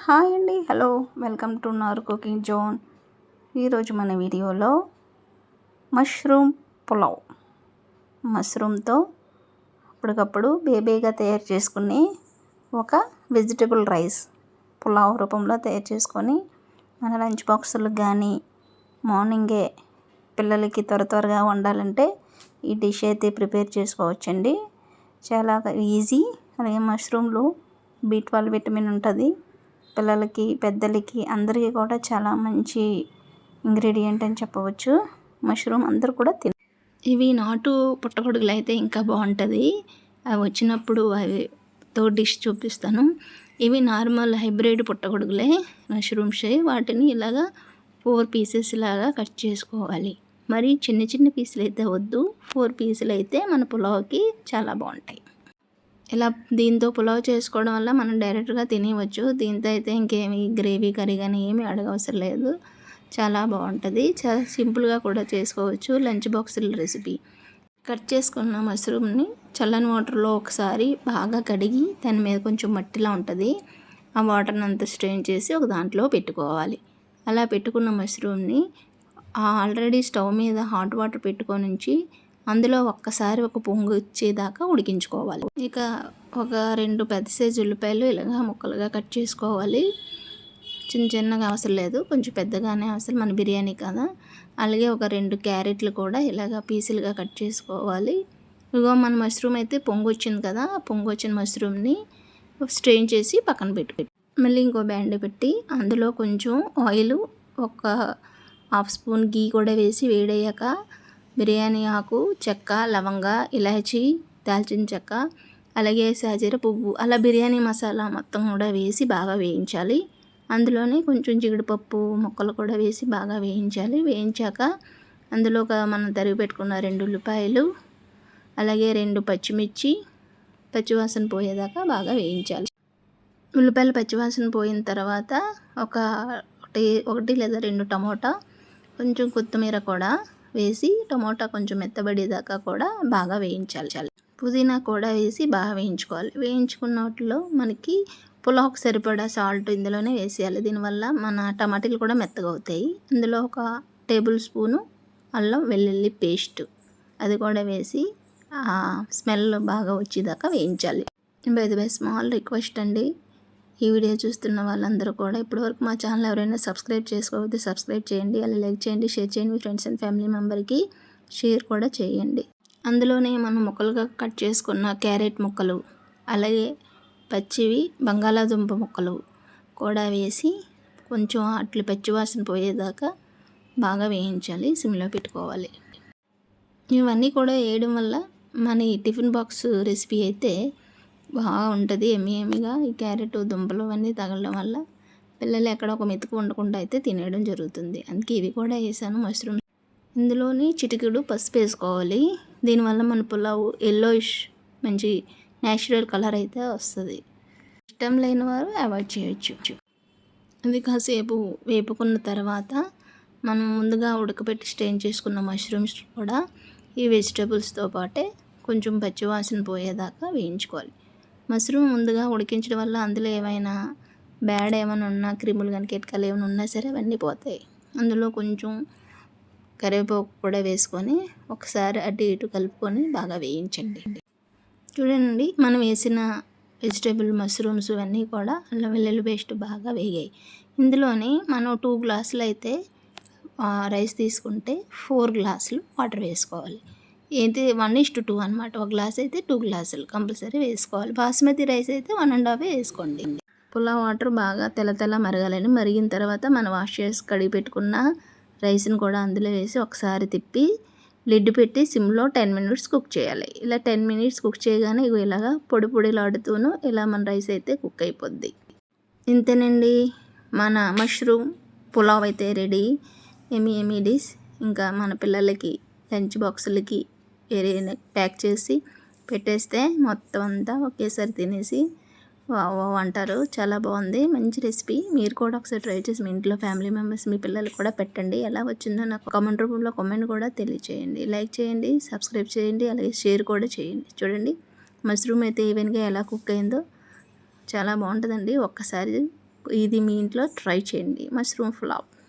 Hi అండి, hello, welcome to Nar cooking zone. ఈరోజు మన వీడియోలో మష్రూమ్ పులావ్, మష్రూమ్తో అప్పటికప్పుడు బేబీగా తయారు చేసుకుని ఒక వెజిటబుల్ రైస్ పులావ్ రూపంలో తయారు చేసుకొని మన లంచ్ బాక్సులకు కానీ మార్నింగే పిల్లలకి త్వరగా వండాలంటే ఈ డిష్ అయితే ప్రిపేర్ చేసుకోవచ్చండి. చాలా ఈజీ. అలాగే మష్రూమ్లో B12 విటమిన్ ఉంటుంది. పిల్లలకి పెద్దలకి అందరికీ కూడా చాలా మంచి ఇంగ్రీడియంట్ అని చెప్పవచ్చు. మష్రూమ్ అందరూ కూడా ఇవి నాటు పుట్టగొడుగులు అయితే ఇంకా బాగుంటుంది. అవి వచ్చినప్పుడు అవితో డిష్ చూపిస్తాను. ఇవి నార్మల్ హైబ్రిడ్ పుట్టగొడుగులే మష్రూమ్స్. వాటిని ఇలాగా 4 పీసెస్ లాగా కట్ చేసుకోవాలి. మరి చిన్న పీసులు అయితే వద్దు, 4 పీసులు అయితే మన పులావ్కి చాలా బాగుంటాయి. ఇలా దీంతో పులావ్ చేసుకోవడం వల్ల మనం డైరెక్ట్గా తినేయవచ్చు. దీంతో అయితే ఇంకేమి గ్రేవీ కర్రీ కానీ ఏమీ అడగవసరం లేదు. చాలా బాగుంటుంది. చాలా సింపుల్గా కూడా చేసుకోవచ్చు. Lunch బాక్సుల recipe. కట్ చేసుకున్న మష్రూమ్ని చల్లని వాటర్లో ఒకసారి బాగా కడిగి దాని మీద కొంచెం మట్టిలా ఉంటుంది. ఆ వాటర్ని అంతా స్ట్రెయిన్ చేసి ఒక దాంట్లో పెట్టుకోవాలి. అలా పెట్టుకున్న మష్రూమ్ని ఆల్రెడీ స్టవ్ మీద హాట్ వాటర్ పెట్టుకొని ఉంచి అందులో ఒక్కసారి ఒక పొంగు వచ్చేదాకా ఉడికించుకోవాలి. ఇక ఒక 2 పెద్ద సైజు ఉల్లిపాయలు ఇలాగా ముక్కలుగా కట్ చేసుకోవాలి. చిన్నగా అవసరం లేదు, కొంచెం పెద్దగానే అవసరం, మన బిర్యానీ కదా. అలాగే ఒక 2 క్యారెట్లు కూడా ఇలాగా పీసులుగా కట్ చేసుకోవాలి. ఇగో మన మష్రూమ్ అయితే పొంగు వచ్చింది కదా, పొంగు వచ్చిన మష్రూమ్ని స్ట్రెయిన్ చేసి పక్కన పెట్టుకోవాలి. మళ్ళీ ఇంకో బ్యాండ్ పెట్టి అందులో కొంచెం ఆయిల్, ఒక హాఫ్ స్పూన్ గీ కూడా వేసి వేడయ్యాక బిర్యానీ ఆకు, చెక్క, లవంగ, ఇలాచీ, దాల్చిన చెక్క, అలాగే సాజీర పువ్వు, అలా బిర్యానీ మసాలా మొత్తం కూడా వేసి బాగా వేయించాలి. అందులోనే కొంచెం జీడిపప్పు ముక్కలు కూడా వేసి బాగా వేయించాలి. వేయించాక అందులో మనం తరిగి పెట్టుకున్న 2 ఉల్లిపాయలు, అలాగే 2 పచ్చిమిర్చి పచ్చివాసన పోయేదాకా బాగా వేయించాలి. ఉల్లిపాయలు పచ్చివాసన పోయిన తర్వాత ఒకటి లేదా 2 టమోటా, కొంచెం కొత్తిమీర కూడా వేసి టమోటా కొంచెం మెత్తబడేదాకా కూడా బాగా వేయించాలి. పుదీనా కూడా వేసి బాగా వేయించుకోవాలి. వేయించుకున్న వాటిలో మనకి పులావ్కి సరిపడా సాల్ట్ ఇందులోనే వేసేయాలి. దీనివల్ల మన టమాటాలు కూడా మెత్తగా అవుతాయి. అందులో ఒక టేబుల్ స్పూను అల్లం వెల్లుల్లి పేస్ట్ అది కూడా వేసి స్మెల్ బాగా వచ్చేదాకా వేయించాలి. By the way small request అండి, ఈ వీడియో చూస్తున్న వాళ్ళందరూ కూడా ఇప్పటివరకు మా ఛానల్ ఎవరైనా సబ్స్క్రైబ్ చేసుకోవద్దు, సబ్స్క్రైబ్ చేయండి. అలా లైక్ చేయండి, షేర్ చేయండి, మీ ఫ్రెండ్స్ అండ్ ఫ్యామిలీ మెంబర్కి షేర్ కూడా చేయండి. అందులోనే మనం ముక్కలుగా కట్ చేసుకున్న క్యారెట్ ముక్కలు, అలాగే పచ్చివి బంగాళాదుంప ముక్కలు కూడా వేసి కొంచెం అట్లు పచ్చివాసన పోయేదాకా బాగా వేయించాలి. సిమ్లో పెట్టుకోవాలి. ఇవన్నీ కూడా వేయడం వల్ల మన ఈ టిఫిన్ బాక్స్ రెసిపీ అయితే బాగుంటుంది. ఎమ్మిగా ఈ క్యారెట్ దుంపలు అన్నీ తగలడం వల్ల పిల్లలు ఎక్కడ ఒక మెతుకు ఉండకుండా అయితే తినేయడం జరుగుతుంది. అందుకే ఇవి కూడా వేసాను మష్రూమ్. ఇందులోని చిటికెడు పసుపు వేసుకోవాలి. దీనివల్ల మన పులావ్ ఎల్లోయిష్ మంచి న్యాచురల్ కలర్ అయితే వస్తుంది. ఇష్టం లేని వారు అవాయిడ్ చేయొచ్చు. అది కాసేపు వేపుకున్న తర్వాత మనం ముందుగా ఉడకబెట్టి స్టెయిన్ చేసుకున్న మష్రూమ్స్ కూడా ఈ వెజిటబుల్స్తో పాటే కొంచెం పచ్చివాసన పోయేదాకా వేయించుకోవాలి. మష్రూమ్ ముందుగా ఉడికించడం వల్ల అందులో ఏమైనా బ్యాడ్ ఏమైనా ఉన్నా, క్రిములు కానీ కీటకాలు ఏమైనా ఉన్నా సరే అవన్నీ పోతాయి. అందులో కొంచెం కరివేపాకు కూడా వేసుకొని ఒకసారి అటు ఇటు కలుపుకొని బాగా వేయించండి. చూడండి, మనం వేసిన వెజిటేబుల్ మష్రూమ్స్ ఇవన్నీ కూడా అల్లం వెల్లుల్లి పేస్ట్ బాగా వేగాయి. ఇందులోని మనం 2 గ్లాసులు అయితే రైస్ తీసుకుంటే 4 గ్లాసులు వాటర్ వేసుకోవాలి. అయితే 1:2 అనమాట. ఒక గ్లాస్ అయితే 2 గ్లాసులు కంపల్సరీ వేసుకోవాలి. బాస్మతి రైస్ అయితే 1.5 వేసుకోండి. పులావ్ వాటర్ బాగా తెల్ల మరగాలని, మరిగిన తర్వాత మనం వాష్ చేసి కడిగి పెట్టుకున్న రైస్ని కూడా అందులో వేసి ఒకసారి తిప్పి లిడ్ పెట్టి సిమ్లో 10 మినిట్స్ కుక్ చేయాలి. ఇలా 10 మినిట్స్ కుక్ చేయగానే ఇలాగా పొడిలాడుతూను ఇలా మన రైస్ అయితే కుక్ అయిపోద్ది. ఇంతేనండి, మన మష్రూమ్ పులావ్ అయితే రెడీ. ఎమ్మి డిష్. ఇంకా మన పిల్లలకి లంచ్ బాక్సులకి ప్యాక్ చేసి పెట్టేస్తే మొత్తం అంతా ఒకేసారి తినేసి అంటారు. చాలా బాగుంది, మంచి రెసిపీ. మీరు కూడా ఒకసారి ట్రై చేసి మీ ఇంట్లో ఫ్యామిలీ మెంబర్స్, మీ పిల్లలకు కూడా పెట్టండి. ఎలా వచ్చిందో నాకు కామెంట్ రూపంలో కామెంట్ కూడా తెలియచేయండి. లైక్ చేయండి, సబ్స్క్రైబ్ చేయండి, అలాగే షేర్ కూడా చేయండి. చూడండి మష్రూమ్ అయితే ఈవెన్గా ఎలా కుక్ అయిందో చాలా బాగుంటుందండి. ఒక్కసారి ఇది మీ ఇంట్లో ట్రై చేయండి. మష్రూమ్ పులావ్.